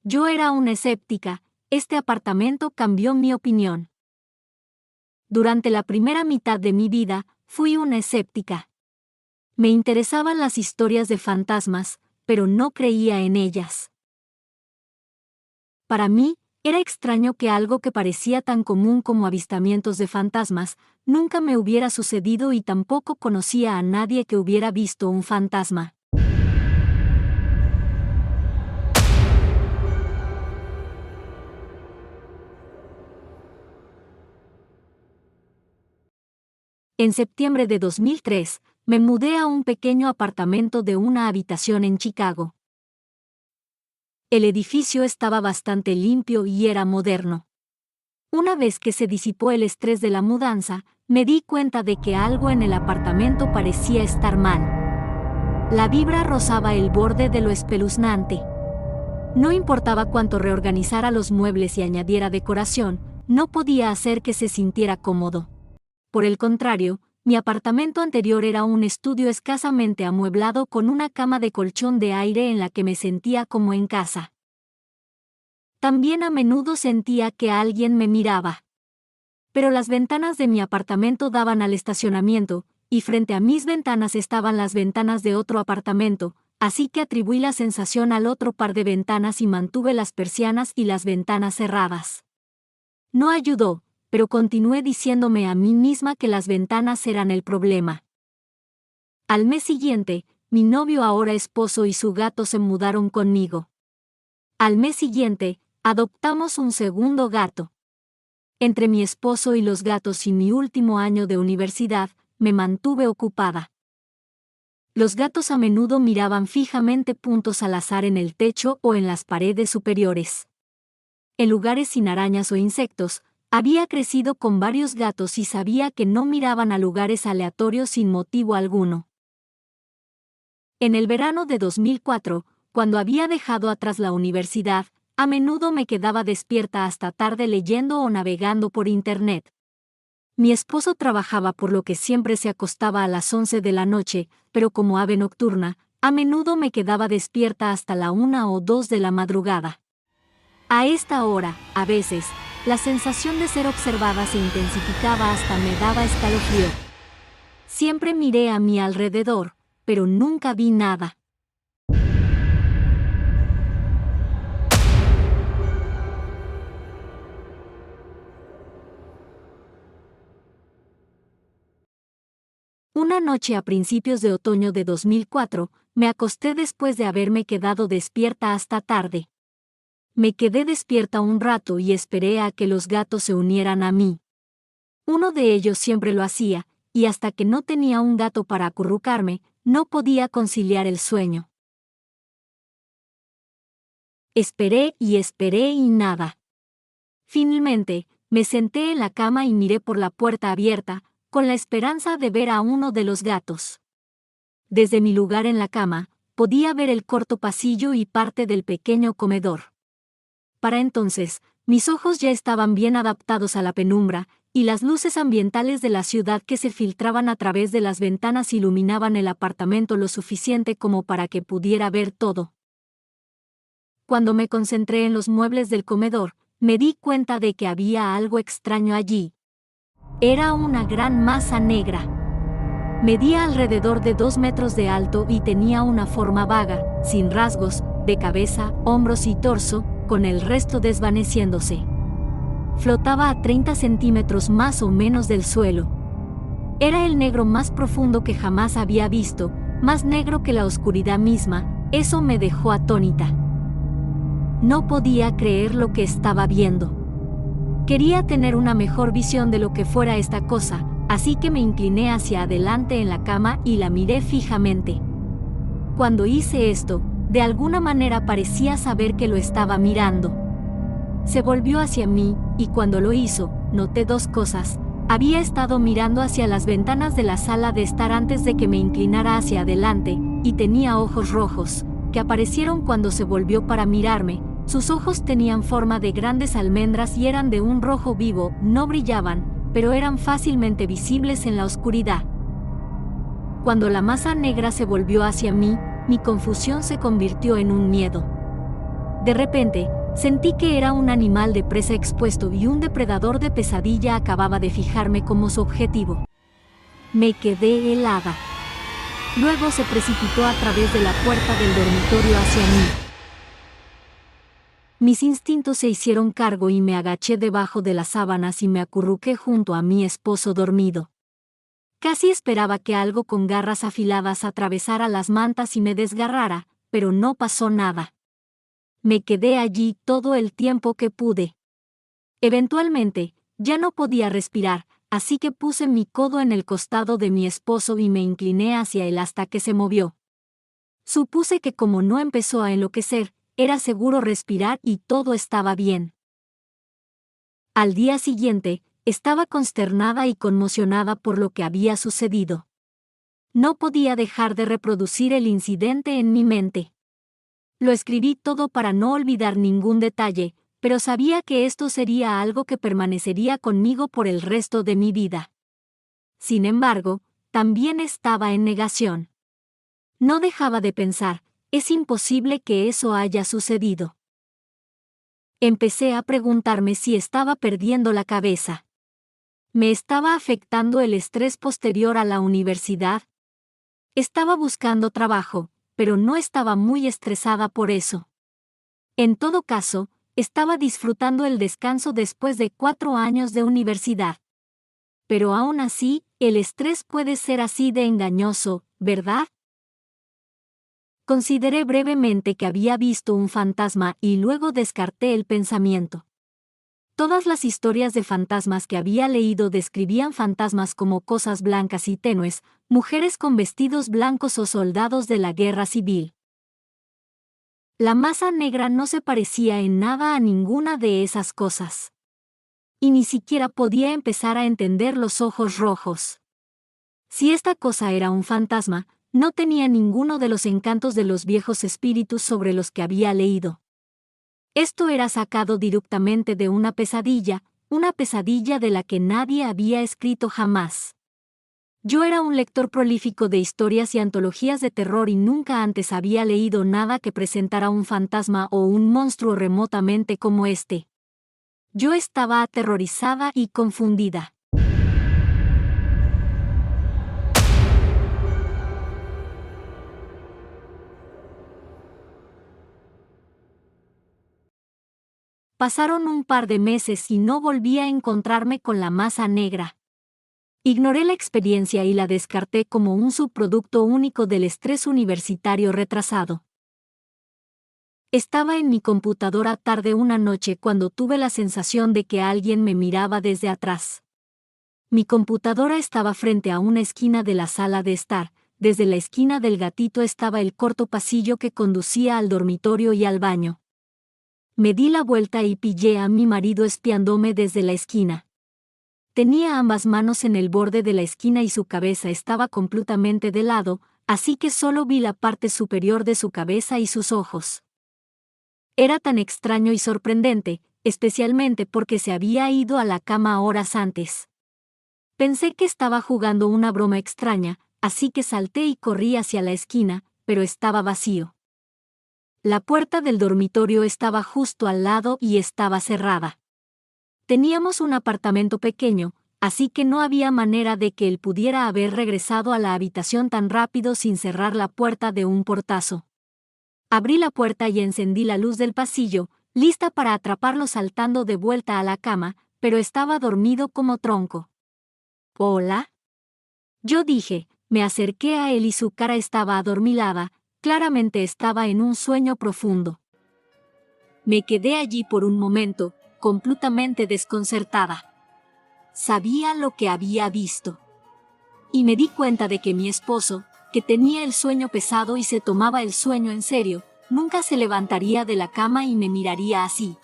Yo era una escéptica, este apartamento cambió mi opinión. Durante la primera mitad de mi vida, fui una escéptica. Me interesaban las historias de fantasmas, pero no creía en ellas. Para mí, era extraño que algo que parecía tan común como avistamientos de fantasmas, nunca me hubiera sucedido y tampoco conocía a nadie que hubiera visto un fantasma. En septiembre de 2003, me mudé a un pequeño apartamento de una habitación en Chicago. El edificio estaba bastante limpio y era moderno. Una vez que se disipó el estrés de la mudanza, me di cuenta de que algo en el apartamento parecía estar mal. La vibra rozaba el borde de lo espeluznante. No importaba cuánto reorganizara los muebles y añadiera decoración, no podía hacer que se sintiera cómodo. Por el contrario, mi apartamento anterior era un estudio escasamente amueblado con una cama de colchón de aire en la que me sentía como en casa. También a menudo sentía que alguien me miraba. Pero las ventanas de mi apartamento daban al estacionamiento, y frente a mis ventanas estaban las ventanas de otro apartamento, así que atribuí la sensación al otro par de ventanas y mantuve las persianas y las ventanas cerradas. No ayudó, pero continué diciéndome a mí misma que las ventanas eran el problema. Al mes siguiente, mi novio, ahora esposo, y su gato se mudaron conmigo. Al mes siguiente, adoptamos un segundo gato. Entre mi esposo y los gatos y mi último año de universidad, me mantuve ocupada. Los gatos a menudo miraban fijamente puntos al azar en el techo o en las paredes superiores. En lugares sin arañas o insectos, había crecido con varios gatos y sabía que no miraban a lugares aleatorios sin motivo alguno. En el verano de 2004, cuando había dejado atrás la universidad, a menudo me quedaba despierta hasta tarde leyendo o navegando por Internet. Mi esposo trabajaba, por lo que siempre se acostaba a las 11 de la noche, pero como ave nocturna, a menudo me quedaba despierta hasta la 1 o 2 de la madrugada. A esta hora, a veces, la sensación de ser observada se intensificaba hasta me daba escalofrío. Siempre miré a mi alrededor, pero nunca vi nada. Una noche a principios de otoño de 2004, me acosté después de haberme quedado despierta hasta tarde. Me quedé despierta un rato y esperé a que los gatos se unieran a mí. Uno de ellos siempre lo hacía, y hasta que no tenía un gato para acurrucarme, no podía conciliar el sueño. Esperé y nada. Finalmente, me senté en la cama y miré por la puerta abierta, con la esperanza de ver a uno de los gatos. Desde mi lugar en la cama, podía ver el corto pasillo y parte del pequeño comedor. Para entonces, mis ojos ya estaban bien adaptados a la penumbra, y las luces ambientales de la ciudad que se filtraban a través de las ventanas iluminaban el apartamento lo suficiente como para que pudiera ver todo. Cuando me concentré en los muebles del comedor, me di cuenta de que había algo extraño allí. Era una gran masa negra. Medía alrededor de 2 metros de alto y tenía una forma vaga, sin rasgos, de cabeza, hombros y torso, con el resto desvaneciéndose. Flotaba a 30 centímetros más o menos del suelo. Era el negro más profundo que jamás había visto, más negro que la oscuridad misma. Eso me dejó atónita. No podía creer lo que estaba viendo. Quería tener una mejor visión de lo que fuera esta cosa, así que me incliné hacia adelante en la cama y la miré fijamente. Cuando hice esto, de alguna manera parecía saber que lo estaba mirando. Se volvió hacia mí, y cuando lo hizo, noté 2 cosas. Había estado mirando hacia las ventanas de la sala de estar antes de que me inclinara hacia adelante, y tenía ojos rojos, que aparecieron cuando se volvió para mirarme. Sus ojos tenían forma de grandes almendras y eran de un rojo vivo, no brillaban, pero eran fácilmente visibles en la oscuridad. Cuando la masa negra se volvió hacia mí, mi confusión se convirtió en un miedo. De repente, sentí que era un animal de presa expuesto y un depredador de pesadilla acababa de fijarme como su objetivo. Me quedé helada. Luego se precipitó a través de la puerta del dormitorio hacia mí. Mis instintos se hicieron cargo y me agaché debajo de las sábanas y me acurruqué junto a mi esposo dormido. Casi esperaba que algo con garras afiladas atravesara las mantas y me desgarrara, pero no pasó nada. Me quedé allí todo el tiempo que pude. Eventualmente, ya no podía respirar, así que puse mi codo en el costado de mi esposo y me incliné hacia él hasta que se movió. Supuse que como no empezó a enloquecer, era seguro respirar y todo estaba bien. Al día siguiente, estaba consternada y conmocionada por lo que había sucedido. No podía dejar de reproducir el incidente en mi mente. Lo escribí todo para no olvidar ningún detalle, pero sabía que esto sería algo que permanecería conmigo por el resto de mi vida. Sin embargo, también estaba en negación. No dejaba de pensar, es imposible que eso haya sucedido. Empecé a preguntarme si estaba perdiendo la cabeza. ¿Me estaba afectando el estrés posterior a la universidad? Estaba buscando trabajo, pero no estaba muy estresada por eso. En todo caso, estaba disfrutando el descanso después de 4 años de universidad. Pero aún así, el estrés puede ser así de engañoso, ¿verdad? Consideré brevemente que había visto un fantasma y luego descarté el pensamiento. Todas las historias de fantasmas que había leído describían fantasmas como cosas blancas y tenues, mujeres con vestidos blancos o soldados de la guerra civil. La masa negra no se parecía en nada a ninguna de esas cosas. Y ni siquiera podía empezar a entender los ojos rojos. Si esta cosa era un fantasma, no tenía ninguno de los encantos de los viejos espíritus sobre los que había leído. Esto era sacado directamente de una pesadilla de la que nadie había escrito jamás. Yo era un lector prolífico de historias y antologías de terror y nunca antes había leído nada que presentara un fantasma o un monstruo remotamente como este. Yo estaba aterrorizada y confundida. Pasaron un par de meses y no volví a encontrarme con la masa negra. Ignoré la experiencia y la descarté como un subproducto único del estrés universitario retrasado. Estaba en mi computadora tarde una noche cuando tuve la sensación de que alguien me miraba desde atrás. Mi computadora estaba frente a una esquina de la sala de estar. Desde la esquina del gatito estaba el corto pasillo que conducía al dormitorio y al baño. Me di la vuelta y pillé a mi marido espiándome desde la esquina. Tenía ambas manos en el borde de la esquina y su cabeza estaba completamente de lado, así que solo vi la parte superior de su cabeza y sus ojos. Era tan extraño y sorprendente, especialmente porque se había ido a la cama horas antes. Pensé que estaba jugando una broma extraña, así que salté y corrí hacia la esquina, pero estaba vacío. La puerta del dormitorio estaba justo al lado y estaba cerrada. Teníamos un apartamento pequeño, así que no había manera de que él pudiera haber regresado a la habitación tan rápido sin cerrar la puerta de un portazo. Abrí la puerta y encendí la luz del pasillo, lista para atraparlo saltando de vuelta a la cama, pero estaba dormido como tronco. ¿Hola? Yo dije, me acerqué a él y su cara estaba adormilada, claramente estaba en un sueño profundo. Me quedé allí por un momento, completamente desconcertada. Sabía lo que había visto. Y me di cuenta de que mi esposo, que tenía el sueño pesado y se tomaba el sueño en serio, nunca se levantaría de la cama y me miraría así.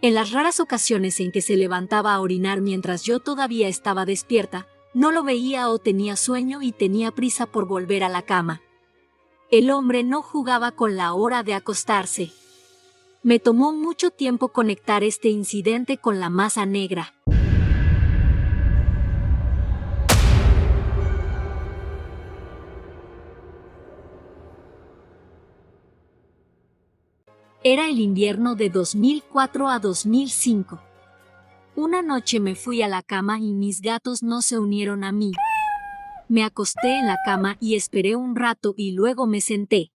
En las raras ocasiones en que se levantaba a orinar mientras yo todavía estaba despierta, no lo veía o tenía sueño y tenía prisa por volver a la cama. El hombre no jugaba con la hora de acostarse. Me tomó mucho tiempo conectar este incidente con la masa negra. Era el invierno de 2004 a 2005. Una noche me fui a la cama y mis gatos no se unieron a mí. Me acosté en la cama y esperé un rato y luego me senté.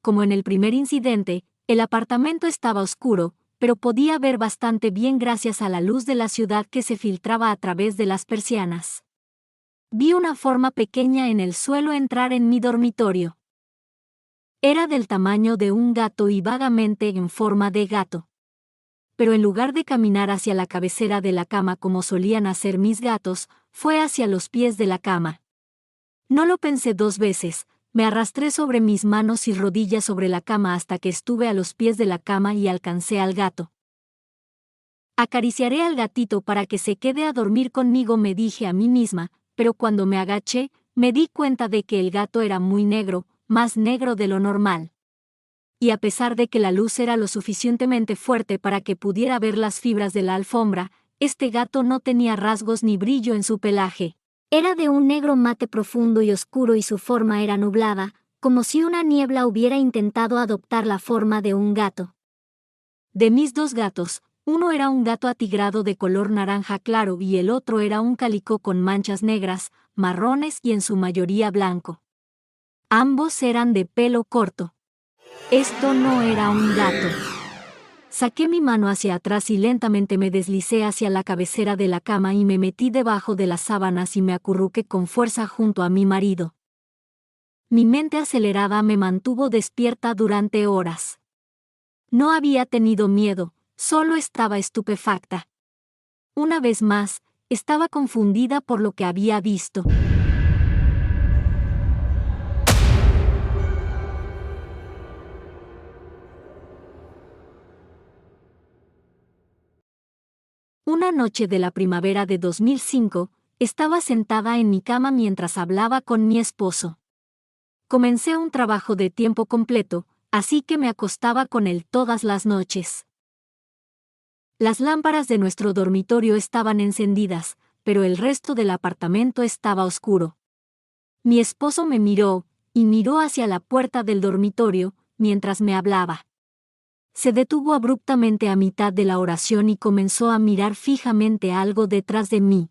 Como en el primer incidente, el apartamento estaba oscuro, pero podía ver bastante bien gracias a la luz de la ciudad que se filtraba a través de las persianas. Vi una forma pequeña en el suelo entrar en mi dormitorio. Era del tamaño de un gato y vagamente en forma de gato. Pero en lugar de caminar hacia la cabecera de la cama como solían hacer mis gatos, fue hacia los pies de la cama. No lo pensé dos veces, me arrastré sobre mis manos y rodillas sobre la cama hasta que estuve a los pies de la cama y alcancé al gato. Acariciaré al gatito para que se quede a dormir conmigo, me dije a mí misma, pero cuando me agaché, me di cuenta de que el gato era muy negro, más negro de lo normal. Y a pesar de que la luz era lo suficientemente fuerte para que pudiera ver las fibras de la alfombra, este gato no tenía rasgos ni brillo en su pelaje. Era de un negro mate profundo y oscuro y su forma era nublada, como si una niebla hubiera intentado adoptar la forma de un gato. De mis dos gatos, uno era un gato atigrado de color naranja claro y el otro era un calicó con manchas negras, marrones y en su mayoría blanco. Ambos eran de pelo corto. Esto no era un gato. Saqué mi mano hacia atrás y lentamente me deslicé hacia la cabecera de la cama y me metí debajo de las sábanas y me acurruqué con fuerza junto a mi marido. Mi mente acelerada me mantuvo despierta durante horas. No había tenido miedo, solo estaba estupefacta. Una vez más, estaba confundida por lo que había visto. Una noche de la primavera de 2005, estaba sentada en mi cama mientras hablaba con mi esposo. Comencé un trabajo de tiempo completo, así que me acostaba con él todas las noches. Las lámparas de nuestro dormitorio estaban encendidas, pero el resto del apartamento estaba oscuro. Mi esposo me miró, y miró hacia la puerta del dormitorio, mientras me hablaba. Se detuvo abruptamente a mitad de la oración y comenzó a mirar fijamente algo detrás de mí.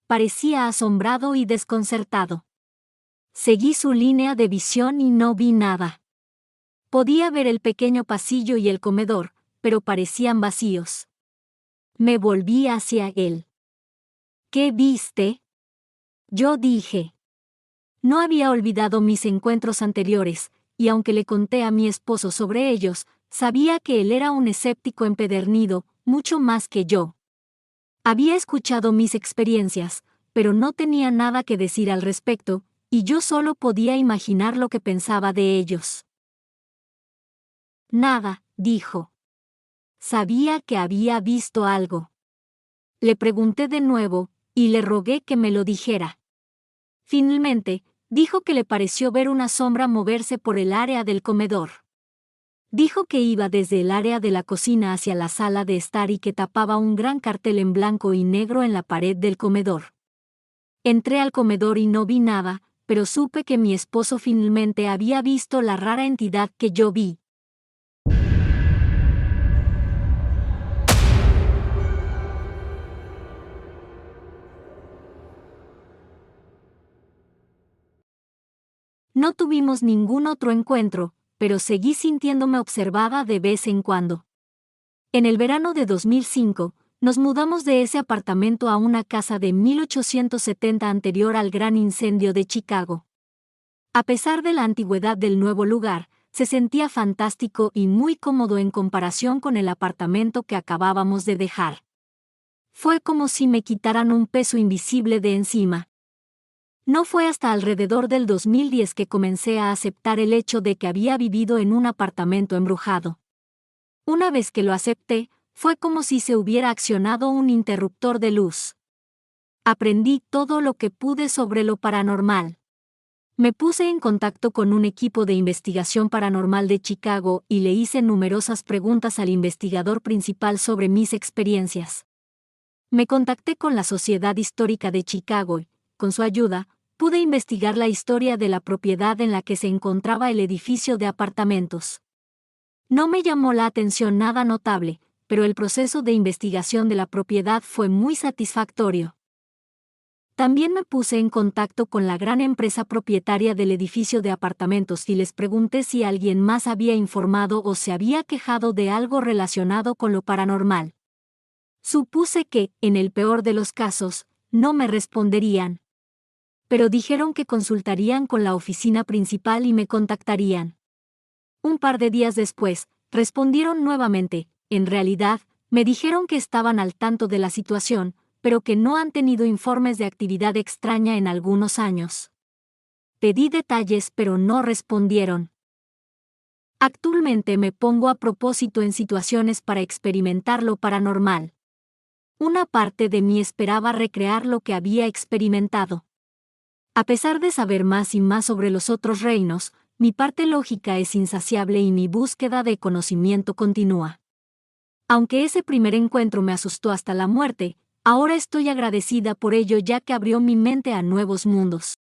Parecía asombrado y desconcertado. Seguí su línea de visión y no vi nada. Podía ver el pequeño pasillo y el comedor, pero parecían vacíos. Me volví hacia él. ¿Qué viste? Yo dije. No había olvidado mis encuentros anteriores, y aunque le conté a mi esposo sobre ellos, sabía que él era un escéptico empedernido, mucho más que yo. Había escuchado mis experiencias, pero no tenía nada que decir al respecto, y yo solo podía imaginar lo que pensaba de ellos. Nada, dijo. Sabía que había visto algo. Le pregunté de nuevo, y le rogué que me lo dijera. Finalmente, dijo que le pareció ver una sombra moverse por el área del comedor. Dijo que iba desde el área de la cocina hacia la sala de estar y que tapaba un gran cartel en blanco y negro en la pared del comedor. Entré al comedor y no vi nada, pero supe que mi esposo finalmente había visto la rara entidad que yo vi. No tuvimos ningún otro encuentro, pero seguí sintiéndome observada de vez en cuando. En el verano de 2005, nos mudamos de ese apartamento a una casa de 1870 anterior al gran incendio de Chicago. A pesar de la antigüedad del nuevo lugar, se sentía fantástico y muy cómodo en comparación con el apartamento que acabábamos de dejar. Fue como si me quitaran un peso invisible de encima. No fue hasta alrededor del 2010 que comencé a aceptar el hecho de que había vivido en un apartamento embrujado. Una vez que lo acepté, fue como si se hubiera accionado un interruptor de luz. Aprendí todo lo que pude sobre lo paranormal. Me puse en contacto con un equipo de investigación paranormal de Chicago y le hice numerosas preguntas al investigador principal sobre mis experiencias. Me contacté con la Sociedad Histórica de Chicago y, con su ayuda, pude investigar la historia de la propiedad en la que se encontraba el edificio de apartamentos. No me llamó la atención nada notable, pero el proceso de investigación de la propiedad fue muy satisfactorio. También me puse en contacto con la gran empresa propietaria del edificio de apartamentos y les pregunté si alguien más había informado o se había quejado de algo relacionado con lo paranormal. Supuse que, en el peor de los casos, no me responderían. Pero dijeron que consultarían con la oficina principal y me contactarían. Un par de días después, respondieron nuevamente. En realidad, me dijeron que estaban al tanto de la situación, pero que no han tenido informes de actividad extraña en algunos años. Pedí detalles, pero no respondieron. Actualmente me pongo a propósito en situaciones para experimentar lo paranormal. Una parte de mí esperaba recrear lo que había experimentado. A pesar de saber más y más sobre los otros reinos, mi parte lógica es insaciable y mi búsqueda de conocimiento continúa. Aunque ese primer encuentro me asustó hasta la muerte, ahora estoy agradecida por ello ya que abrió mi mente a nuevos mundos.